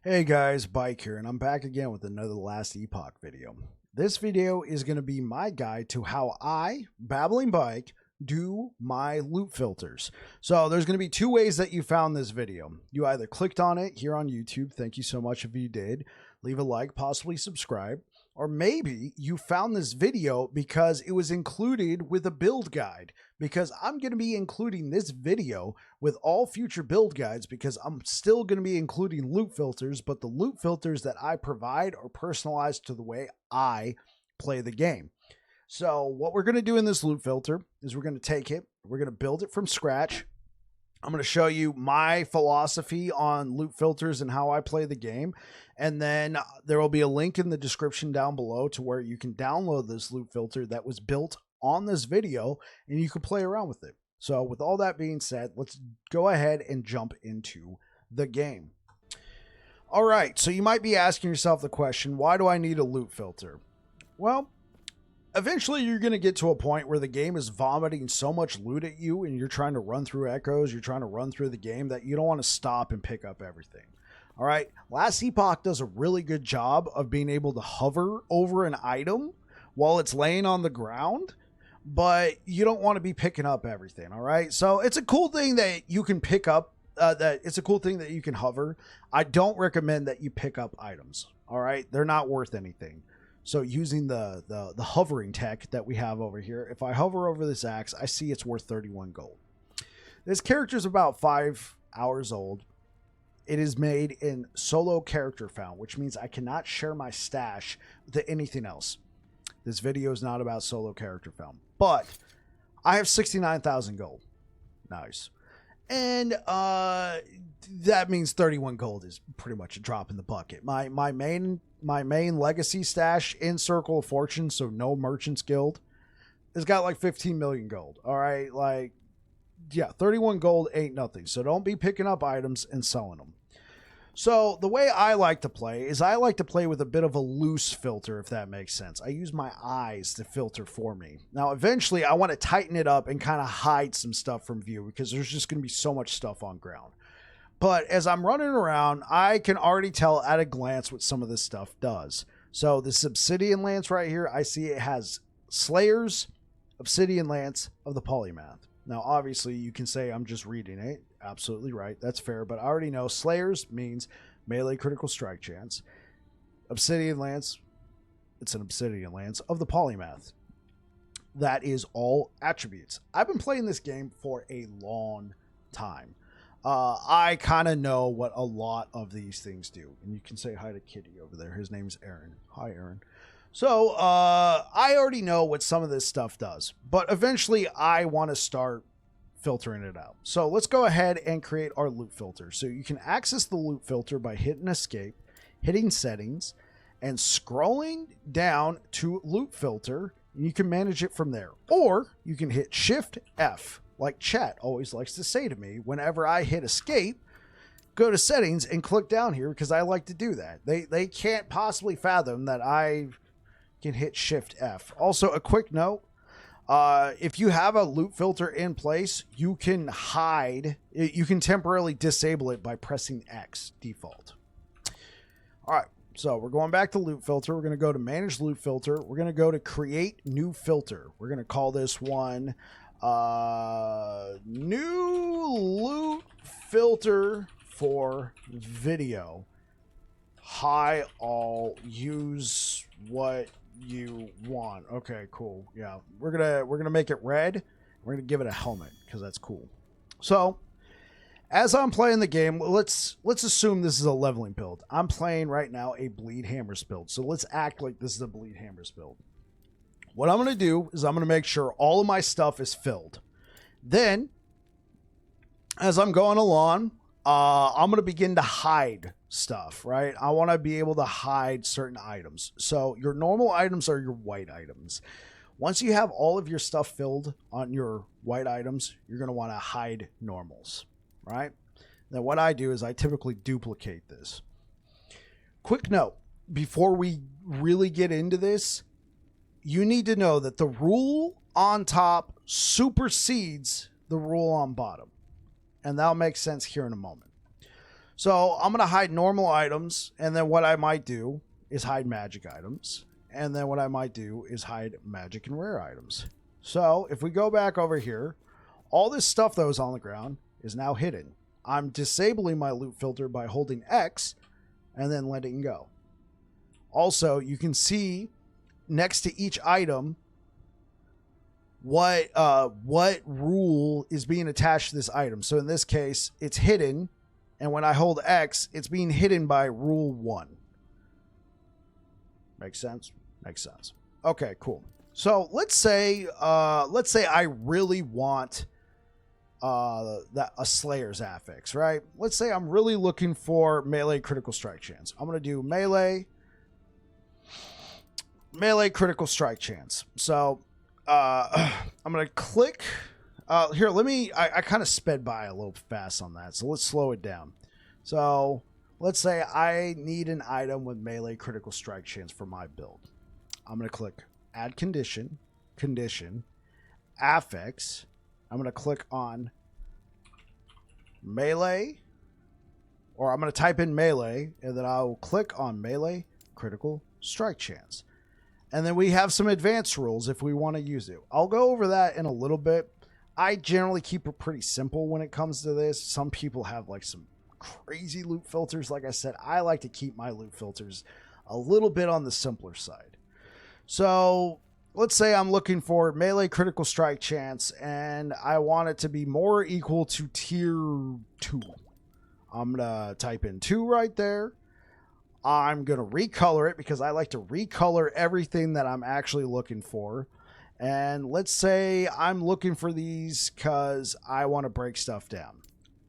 Hey guys, Bike here, and I'm back again with another Last Epoch video. This video is going to be my guide to how I, Babbling Bike, do my loop filters. So there's going to be two ways that you found this video. You either clicked on it here on YouTube, thank you so much if you did, leave a like, possibly subscribe, or maybe you found this video because it was included with a build guide, because I'm going to be including this video with all future build guides because I'm still going to be including loop filters, but the loop filters that I provide are personalized to the way I play the game. So what we're going to do in this loop filter is we're going to take it, we're going to build it from scratch. I'm going to show you my philosophy on loop filters and how I play the game. And then there will be a link in the description down below to where you can download this loop filter that was built on this video and you can play around with it. So with all that being said, let's go ahead and jump into the game. All right, so you might be asking yourself the question, why do I need a loop filter? Well, eventually you're going to get to a point where the game is vomiting so much loot at you and you're trying to run through echoes, you're trying to run through the game, that you don't want to stop and pick up everything. All right, Last Epoch does a really good job of being able to hover over an item while it's laying on the ground, but you don't want to be picking up everything. All right, so it's a cool thing that you can pick up, it's a cool thing that you can hover. I don't recommend that you pick up items. All right, they're not worth anything. So using the hovering tech that we have over here, if I hover over this axe, I see it's worth 31 gold. This character is about 5 hours old. It is made in solo character found, which means I cannot share my stash with anything else. This video is not about solo character found, but I have 69,000 gold. Nice. And that means 31 gold is pretty much a drop in the bucket. My main legacy stash in Circle of Fortune, so no Merchants Guild, has got like 15 million gold. All right, like, yeah, 31 gold ain't nothing. So don't be picking up items and selling them. So the way I like to play is I like to play with a bit of a loose filter, if that makes sense. I use my eyes to filter for me. Now, eventually I want to tighten it up and kind of hide some stuff from view because there's just going to be so much stuff on ground. But as I'm running around, I can already tell at a glance what some of this stuff does. So this obsidian lance right here, I see it has Slayer's obsidian lance of the polymath. Now, obviously, you can say I'm just reading it. Absolutely right. That's fair. But I already know Slayer's means melee critical strike chance. Obsidian lance, it's an obsidian lance of the polymath. That is all attributes. I've been playing this game for a long time. I kind of know what a lot of these things do. And you can say hi to Kitty over there. His name's Aaron. Hi, Aaron. So I already know what some of this stuff does. But eventually I want to start filtering it out. So let's go ahead and create our loop filter. So you can access the loop filter by hitting escape, hitting settings, and scrolling down to loop filter. And you can manage it from there. Or you can hit Shift F. Like chat always likes to say to me whenever I hit escape, go to settings and click down here because I like to do that. They can't possibly fathom that I can hit Shift F. Also, a quick note, if you have a loop filter in place, you can temporarily disable it by pressing X default. All right, so we're going back to loop filter. We're going to go to manage loop filter. We're going to go to create new filter. We're going to call this one new loop filter for video. Hi all, use what you want. Okay, cool. Yeah, we're gonna make it red. We're gonna give it a helmet because that's cool. So as I'm playing the game, let's assume this is a leveling build. I'm playing right now a bleed hammers build, so let's act like this is a bleed hammers build. What I'm going to do is I'm going to make sure all of my stuff is filled. Then, as I'm going along, I'm going to begin to hide stuff, right? I want to be able to hide certain items. So your normal items are your white items. Once you have all of your stuff filled on your white items, you're going to want to hide normals, right? Then what I do is I typically duplicate this. Quick note, before we really get into this, you need to know that the rule on top supersedes the rule on bottom. And that'll make sense here in a moment. So I'm going to hide normal items, and then what I might do is hide magic items, and then what I might do is hide magic and rare items. So if we go back over here, all this stuff that was on the ground is now hidden. I'm disabling my loot filter by holding X and then letting go. Also, you can see next to each item what rule is being attached to this item. So in this case, it's hidden, and when I hold X, it's being hidden by rule 1. Makes sense? Makes sense. Okay, cool. So let's say I really want a Slayer's affix, right? Let's say I'm really looking for melee critical strike chance. I'm going to do melee critical strike chance. So I'm going to click here. I kind of sped by a little fast on that. So let's slow it down. So let's say I need an item with melee critical strike chance for my build. I'm going to click add condition, affix. I'm going to click on melee, or I'm going to type in melee, and then I will click on melee critical strike chance. And then we have some advanced rules if we want to use it. I'll go over that in a little bit. I generally keep it pretty simple when it comes to this. Some people have like some crazy loot filters. Like I said, I like to keep my loot filters a little bit on the simpler side. So let's say I'm looking for melee critical strike chance, and I want it to be more equal to tier 2. I'm going to type in 2 right there. I'm going to recolor it because I like to recolor everything that I'm actually looking for. And let's say I'm looking for these because I want to break stuff down.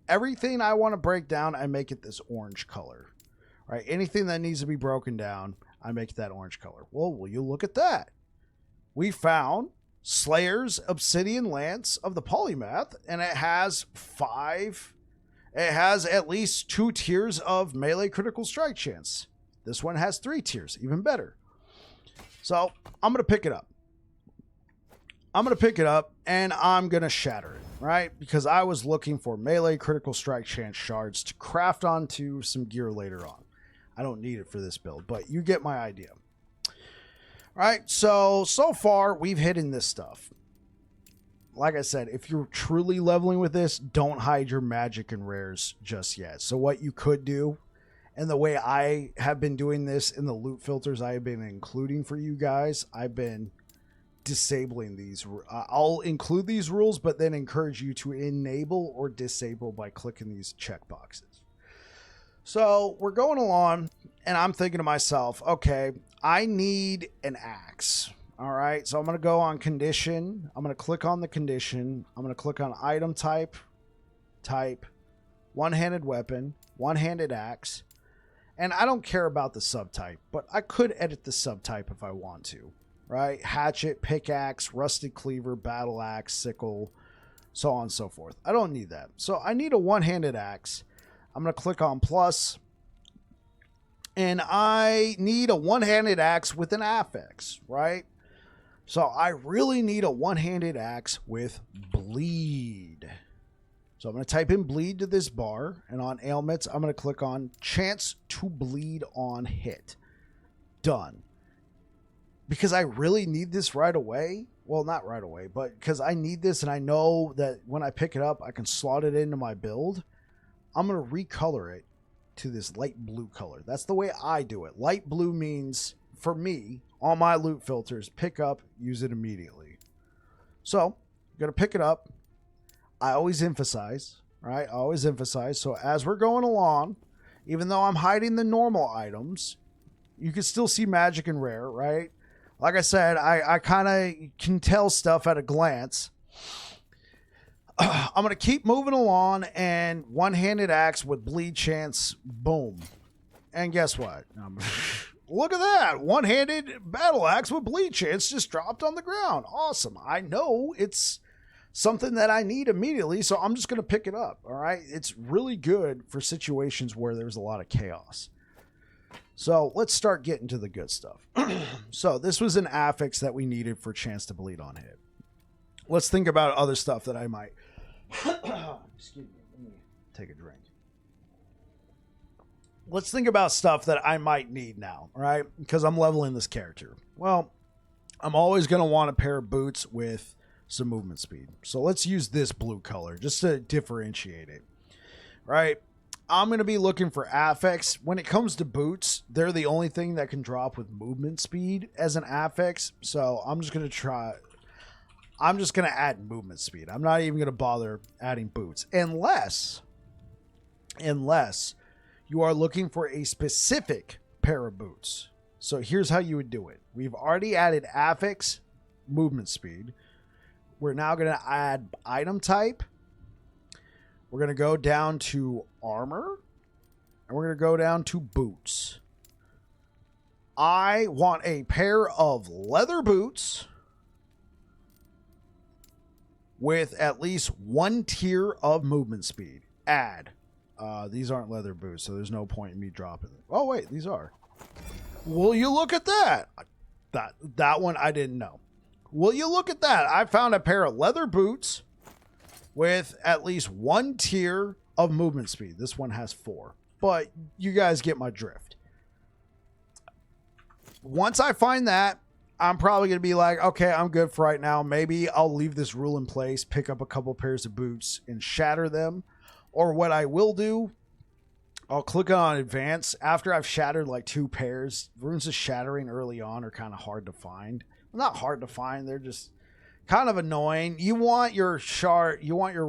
Everything I want to break down, I make it this orange color, right? Anything that needs to be broken down, I make that orange color. Well, will you look at that? We found Slayer's Obsidian Lance of the Polymath, and it has at least 2 tiers of melee critical strike chance. This one has 3 tiers, even better. So I'm going to pick it up. And I'm going to shatter it, right? Because I was looking for melee critical strike chance shards to craft onto some gear later on. I don't need it for this build, but you get my idea. All right, so far we've hidden this stuff. Like I said, if you're truly leveling with this, don't hide your magic and rares just yet. So what you could do, and the way I have been doing this in the loot filters I have been including for you guys, I've been disabling these. I'll include these rules, but then encourage you to enable or disable by clicking these checkboxes. So we're going along, and I'm thinking to myself, okay, I need an axe. All right, so I'm going to go on condition. I'm going to click on the condition. I'm going to click on item type, one-handed weapon, one-handed axe. And I don't care about the subtype, but I could edit the subtype if I want to, right? Hatchet, pickaxe, rusted cleaver, battle axe, sickle, so on and so forth. I don't need that. So I need a one-handed axe. I'm going to click on plus. And I need a one-handed axe with an affix, right? So I really need a one-handed axe with bleed. So I'm going to type in bleed to this bar. And on ailments, I'm going to click on chance to bleed on hit. Done. Because I really need this right away. Well, not right away, but because I need this and I know that when I pick it up, I can slot it into my build. I'm going to recolor it to this light blue color. That's the way I do it. Light blue means, for me, on my loot filters, pick up, use it immediately. So, I'm going to pick it up. I always emphasize, right? I always emphasize. So, as we're going along, even though I'm hiding the normal items, you can still see magic and rare, right? Like I said, I kind of can tell stuff at a glance. I'm going to keep moving along, and one-handed axe with bleed chance, boom. And guess what? Look at that. One-handed battle axe with bleed chance just dropped on the ground. Awesome. I know it's something that I need immediately, so I'm just going to pick it up, all right? It's really good for situations where there's a lot of chaos. So let's start getting to the good stuff. So this was an affix that we needed for chance to bleed on hit. Let's think about other stuff that I might... Excuse me. Let me take a drink. let's think about stuff that I might need now, right? Because I'm leveling this character. Well, I'm always going to want a pair of boots with some movement speed. So let's use this blue color just to differentiate it, right? I'm going to be looking for affix. When it comes to boots, they're the only thing that can drop with movement speed as an affix. So I'm just going to add movement speed. I'm not even going to bother adding boots unless you are looking for a specific pair of boots. So here's how you would do it. We've already added affix, movement speed. We're now going to add item type. We're going to go down to armor. And we're going to go down to boots. I want a pair of leather boots with at least 1 tier of movement speed. Add. These aren't leather boots, so there's no point in me dropping them. Oh, wait, these are. Will you look at that? That one I didn't know. Will you look at that? I found a pair of leather boots with at least 1 tier of movement speed. This one has 4, but you guys get my drift. Once I find that, I'm probably going to be like, okay, I'm good for right now. Maybe I'll leave this rule in place, pick up a couple pairs of boots and shatter them. Or what I will do, I'll click on advance. After I've shattered like 2 pairs, runes of shattering early on are kind of hard to find. Well, not hard to find. They're just kind of annoying. You want your shard, you want your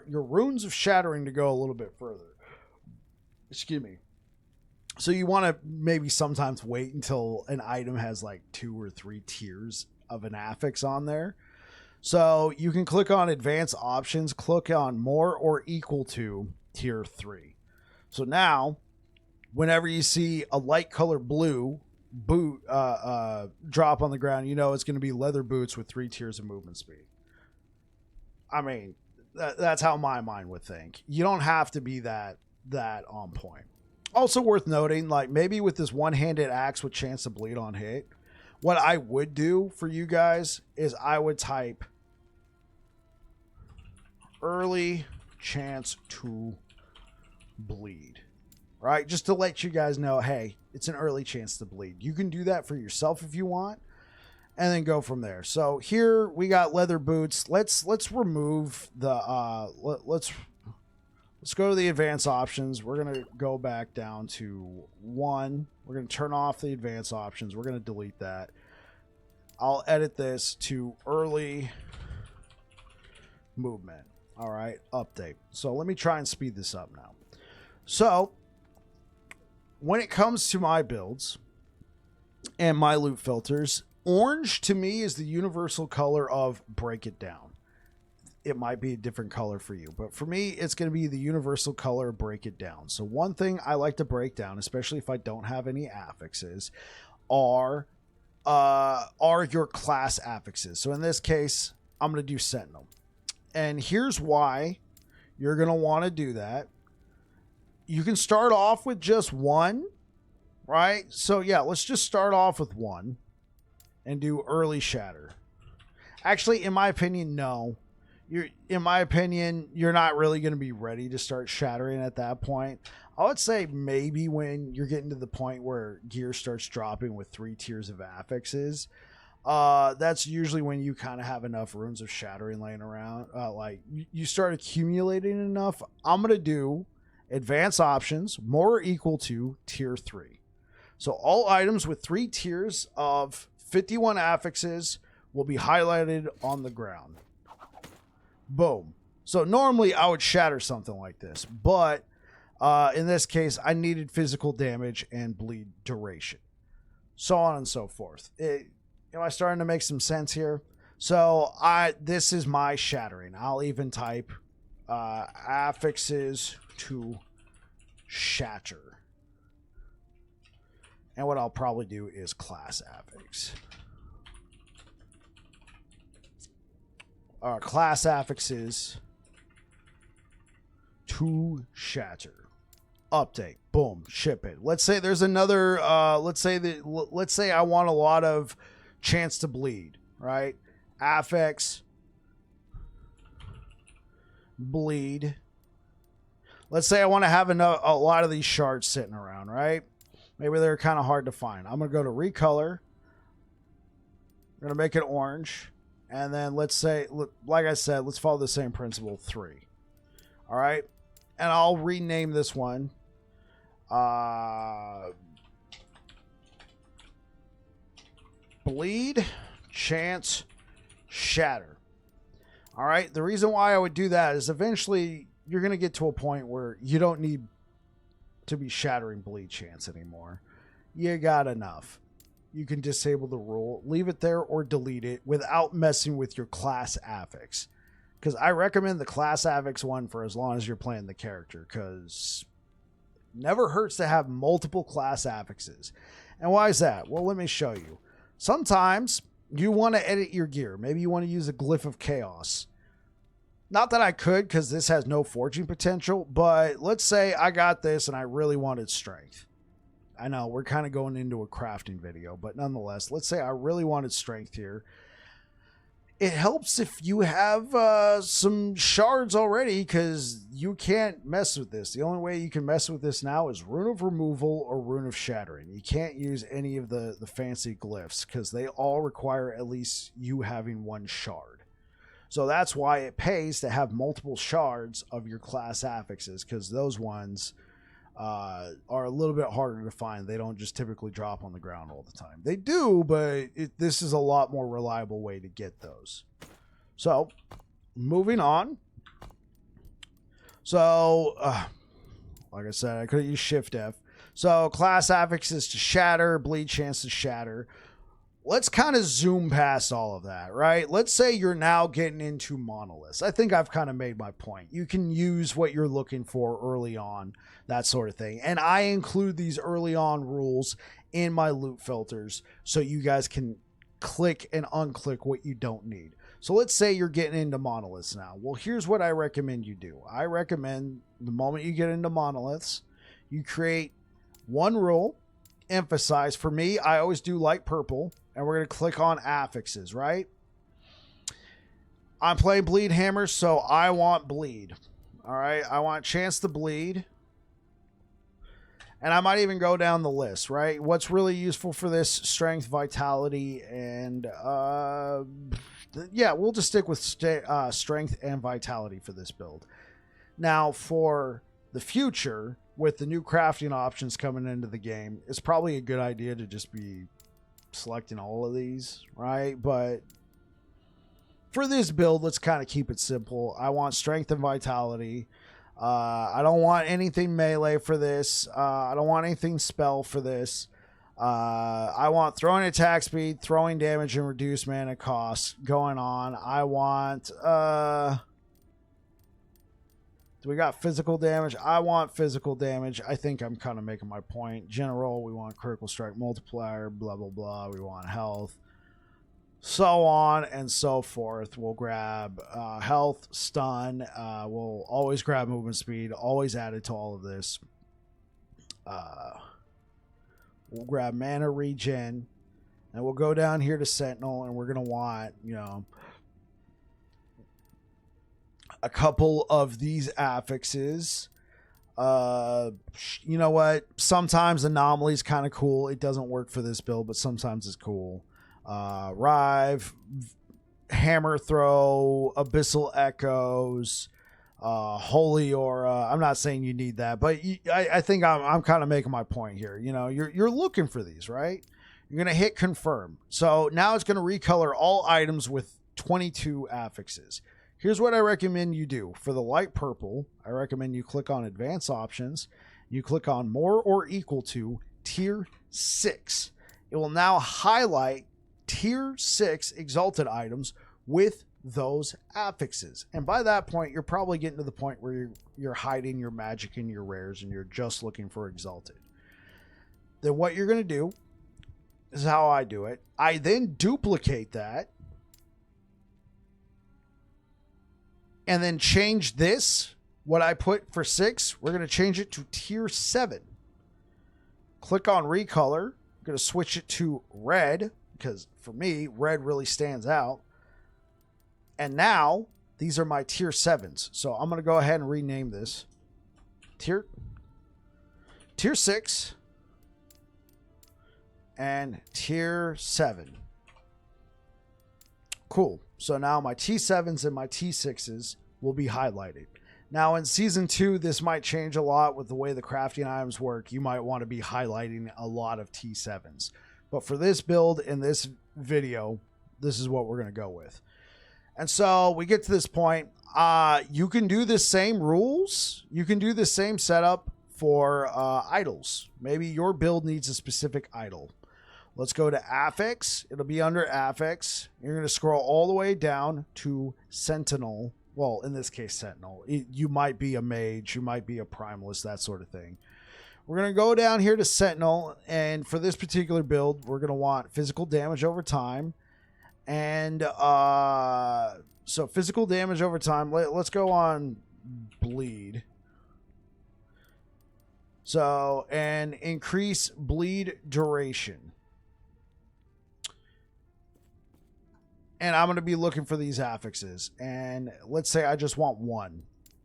runes of shattering to go a little bit further. Excuse me. So you want to maybe sometimes wait until an item has like 2 or 3 tiers of an affix on there. So you can click on advanced options, click on more or equal to tier 3. So now, whenever you see a light color blue boot drop on the ground, you know it's going to be leather boots with 3 tiers of movement speed. I mean, that's how my mind would think. You don't have to be that on point. Also worth noting, like maybe with this one-handed axe with chance to bleed on hit, what I would do for you guys is I would type early chance to bleed, right? Just to let you guys know, hey, it's an early chance to bleed. You can do that for yourself if you want, and then go from there. So here we got leather boots. Let's remove the let's go to the advanced options. We're gonna go back down to 1. We're gonna turn off the advanced options. We're gonna delete that. I'll edit this to early movement. All right, update. So let me try and speed this up now. So when it comes to my builds and my loot filters, orange to me is the universal color of break it down. It might be a different color for you, but for me, it's going to be the universal color of break it down. So one thing I like to break down, especially if I don't have any affixes, are your class affixes. So in this case, I'm going to do Sentinel. And here's why you're going to want to do that. You can start off with just 1, right? So yeah, let's just start off with 1 and do early shatter. Actually, in my opinion, no. In my opinion, you're not really going to be ready to start shattering at that point. I would say maybe when you're getting to the point where gear starts dropping with 3 tiers of affixes, that's usually when you kind of have enough runes of shattering laying around. Like you start accumulating enough. I'm going to do advanced options, more or equal to tier 3. So all items with 3 tiers of 51 affixes will be highlighted on the ground. Boom. So normally I would shatter something like this, but in this case, I needed physical damage and bleed duration, so on and so forth. Am I starting to make some sense here? So this is my shattering. I'll even type affixes to shatter. And what I'll probably do is class affix. Class affixes to shatter. Update. Boom. Ship it. Let's say there's another. Let's say I want a lot of chance to bleed. Right. Affix. Bleed. let's say I want to have a lot of these shards sitting around, right? Maybe they're kind of hard to find. I'm going to go to recolor. I'm going to make it orange. And then let's say, like I said, let's follow the same principle, 3. All right. And I'll rename this one. Bleed, Chance, Shatter. All right. The reason why I would do that is eventually you're going to get to a point where you don't need to be shattering bleed chance anymore. You got enough. You can disable the rule, leave it there, or delete it without messing with your class affix. Because I recommend the class affix one for as long as you're playing the character, because never hurts to have multiple class affixes. And why is that? Well, let me show you. Sometimes you want to edit your gear. Maybe you want to use a glyph of chaos. Not that I could, because this has no forging potential, but let's say I got this and I really wanted strength. I know we're kind of going into a crafting video, but nonetheless, let's say I really wanted strength here. It helps if you have some shards already, because you can't mess with this. The only way you can mess with this now is Rune of Removal or Rune of Shattering. You can't use any of the fancy glyphs, because they all require at least you having 1 shard. So that's why it pays to have multiple shards of your class affixes, because those ones are a little bit harder to find. They don't just typically drop on the ground all the time. They do, but this is a lot more reliable way to get those. So, moving on. So, like I said, I could have used Shift F. So, class affixes to shatter, bleed chance to shatter. Let's kind of zoom past all of that, right? Let's say you're now getting into monoliths. I think I've kind of made my point. You can use what you're looking for early on, that sort of thing. And I include these early on rules in my loot filters so you guys can click and unclick what you don't need. So let's say you're getting into monoliths now. Well, here's what I recommend you do. I recommend the moment you get into monoliths, you create 1 rule, emphasize. For me, I always do light purple. And we're going to click on affixes, right? I'm playing bleed hammer, so I want bleed. All right. I want chance to bleed. And I might even go down the list, right? What's really useful for this? Strength, vitality, and yeah, we'll just stick with strength and vitality for this build. Now, for the future, with the new crafting options coming into the game, it's probably a good idea to just be selecting all of these, right? But for this build, let's kind of keep it simple. I want strength and vitality. I don't want anything melee for this. I don't want anything spell for this. I want throwing attack speed, throwing damage, and reduced mana cost going on. I want do we got physical damage? I want physical damage. I think I'm kind of making my point. General, we want critical strike multiplier, blah, blah, blah. We want health, so on and so forth. We'll grab health, stun. We'll always grab movement speed, always added to all of this. We'll grab mana regen, and we'll go down here to Sentinel, and we're going to want, you know, a couple of these affixes. You know what? Sometimes anomaly is kind of cool. It doesn't work for this build, but sometimes it's cool. Rive, hammer throw, abyssal echoes, holy aura. I'm not saying you need that, but I think I'm kind of making my point here. You know, you're looking for these, right? You're gonna hit confirm. So now it's gonna recolor all items with 22 affixes. Here's what I recommend you do. For the light purple, I recommend you click on advanced options. You click on more or equal to tier 6. It will now highlight tier 6 exalted items with those affixes. And by that point, you're probably getting to the point where you're hiding your magic and your rares and you're just looking for exalted. Then what you're going to do is how I do it. I then duplicate that and then change this, what I put for 6, we're going to change it to tier 7. Click on recolor. I'm going to switch it to red, because for me, red really stands out. And now, these are my tier 7s. So I'm going to go ahead and rename this. tier 6 and tier 7. Cool. So now my T7s and my T6s will be highlighted. Now in season 2, this might change a lot with the way the crafting items work. You might want to be highlighting a lot of T7s. But for this build in this video, this is what we're going to go with. And so we get to this point. You can do the same rules. You can do the same setup for idols. Maybe your build needs a specific idol. Let's go to affix. It'll be under affix. You're going to scroll all the way down to Sentinel. Well, in this case, Sentinel. You might be a mage. You might be a primalist, that sort of thing. We're going to go down here to Sentinel. And for this particular build, we're going to want physical damage over time. And so physical damage over time. Let's go on bleed. So, and increase bleed duration. And I'm going to be looking for these affixes. And let's say I just want one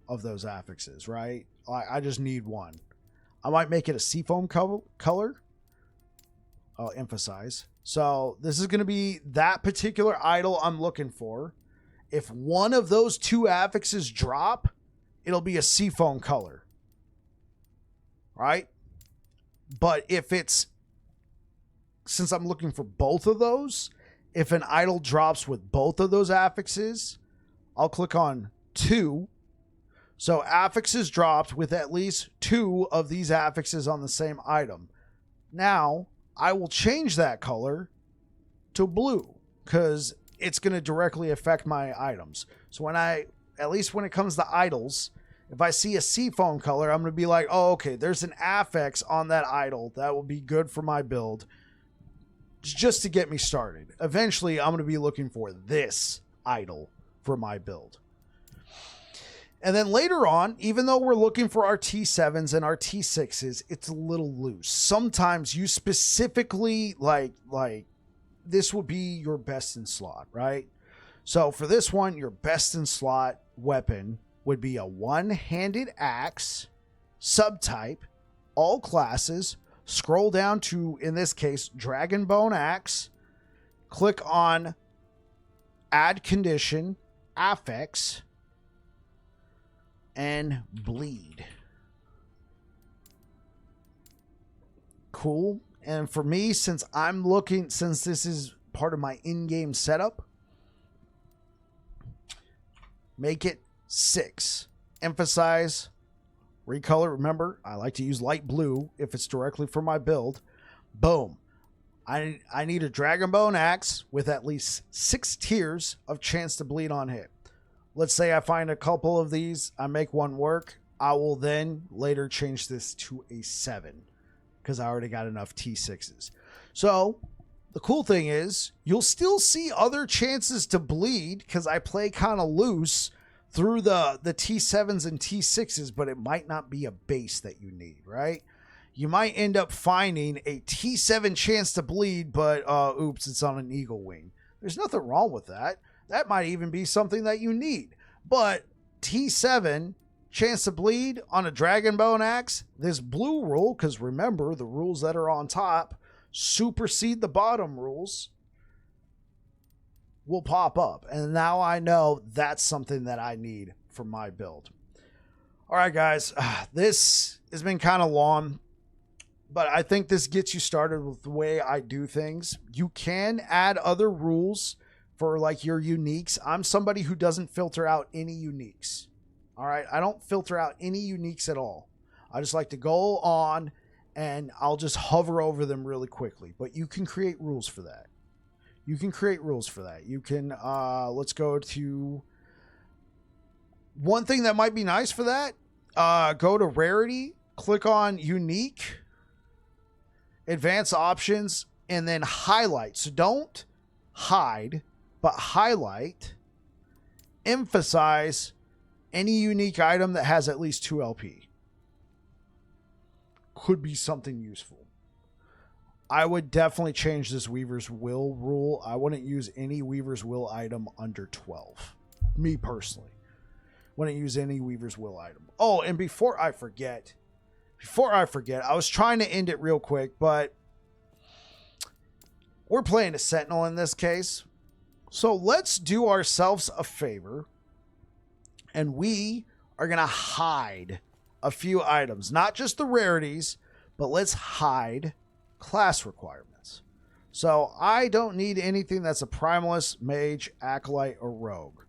of those affixes, right? I just need one. I might make it a seafoam color. I'll emphasize. So this is going to be that particular idol I'm looking for. If one of those two affixes drop, it'll be a seafoam color. Right? But if it's, since I'm looking for both of those, if an idol drops with both of those affixes, I'll click on 2. So affixes dropped with at least 2 of these affixes on the same item. Now, I will change that color to blue because it's going to directly affect my items. So at least when it comes to idols, if I see a seafoam color, I'm going to be like, oh, okay, there's an affix on that idol. That will be good for my build. Just to get me started. Eventually, I'm going to be looking for this idol for my build. And then later on, even though we're looking for our T7s and our T6s, it's a little loose. Sometimes you specifically, like this would be your best in slot, right? So for this one, your best in slot weapon would be a one-handed axe, subtype, all classes. Scroll down to, in this case, Dragon Bone Axe. Click on Add Condition, Affix, and Bleed. Cool. And for me, since this is part of my in-game setup, make it 6. Emphasize recolor. Remember, I like to use light blue if it's directly for my build. Boom. I need a Dragon Bone Axe with at least 6 tiers of chance to bleed on hit. Let's say I find a couple of these. I make one work. I will then later change this to a 7 because I already got enough T6s. So the cool thing is you'll still see other chances to bleed because I play kind of loose through the T7s and T6s, but it might not be a base that you need, right? You might end up finding a T7 chance to bleed, but oops, it's on an eagle wing. There's nothing wrong with that. That might even be something that you need. But T7 chance to bleed on a Dragon Bone Axe, this blue rule, because remember, the rules that are on top supersede the bottom rules, will pop up. And now I know that's something that I need for my build. All right, guys, this has been kind of long, but I think this gets you started with the way I do things. You can add other rules for like your uniques. I'm somebody who doesn't filter out any uniques. All right. I don't filter out any uniques at all. I just like to go on and I'll just hover over them really quickly, but you can create rules for that. You can create rules for that. You can, let's go to one thing that might be nice for that. Go to rarity, click on unique, advanced options, and then highlight. So don't hide, but highlight, emphasize any unique item that has at least 2 LP. Could be something useful. I would definitely change this Weaver's Will rule. I wouldn't use any Weaver's Will item under 12. Me personally. when I use any Weaver's Will item. Oh, and before I forget, I was trying to end it real quick, but we're playing a Sentinel in this case. So let's do ourselves a favor, and we are going to hide a few items. Not just the rarities, but let's hide class requirements. So I don't need anything that's a Primalist, Mage, Acolyte, or Rogue.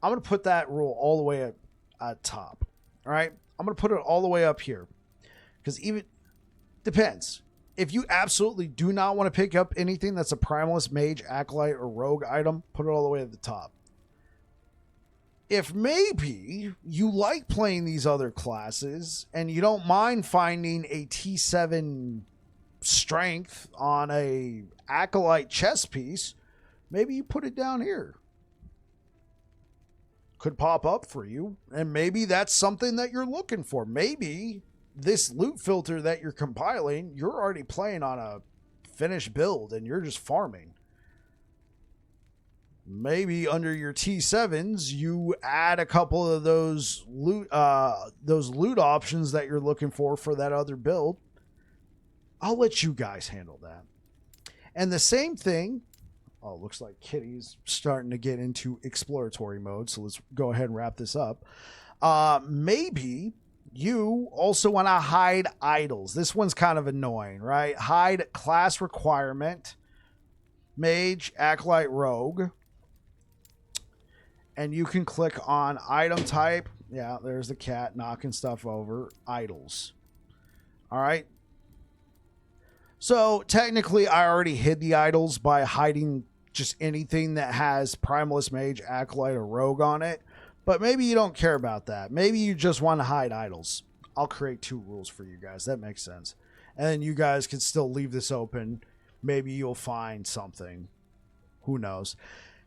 I'm going to put that rule all the way at top. All right? I'm going to put it all the way up here. Because even... Depends. If you absolutely do not want to pick up anything that's a Primalist, Mage, Acolyte, or Rogue item, put it all the way at the top. If maybe you like playing these other classes and you don't mind finding a T7 strength on a Acolyte chess piece, maybe you put it down here. Could pop up for you, and maybe that's something that you're looking for. Maybe this loot filter that you're compiling, you're already playing on a finished build and you're just farming. Maybe under your T7s, you add a couple of those loot options that you're looking for that other build. I'll let you guys handle that. And the same thing. Oh, looks like Kitty's starting to get into exploratory mode. So let's go ahead and wrap this up. Maybe you also want to hide idols. This one's kind of annoying, right? Hide class requirement, Mage, Acolyte, Rogue. And you can click on item type. Yeah, there's the cat knocking stuff over. Idols. All right. So technically, I already hid the idols by hiding just anything that has Primalist, Mage, Acolyte, or Rogue on it. But maybe you don't care about that. Maybe you just want to hide idols. I'll create 2 rules for you guys. That makes sense. And then you guys can still leave this open. Maybe you'll find something. Who knows?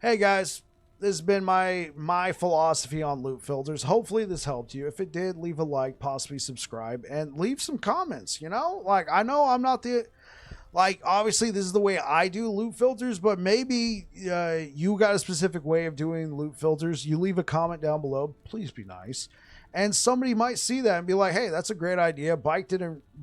Hey, guys. This has been my philosophy on loot filters. Hopefully this helped you. If it did, leave a like, possibly subscribe, and leave some comments, you know? Like, I know I'm not the... Like, obviously, this is the way I do loot filters, but maybe you got a specific way of doing loot filters. You leave a comment down below. Please be nice. And somebody might see that and be like, hey, that's a great idea. Bike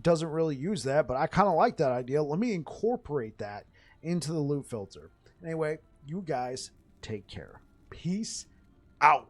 doesn't really use that, but I kind of like that idea. Let me incorporate that into the loot filter. Anyway, you guys take care. Peace out.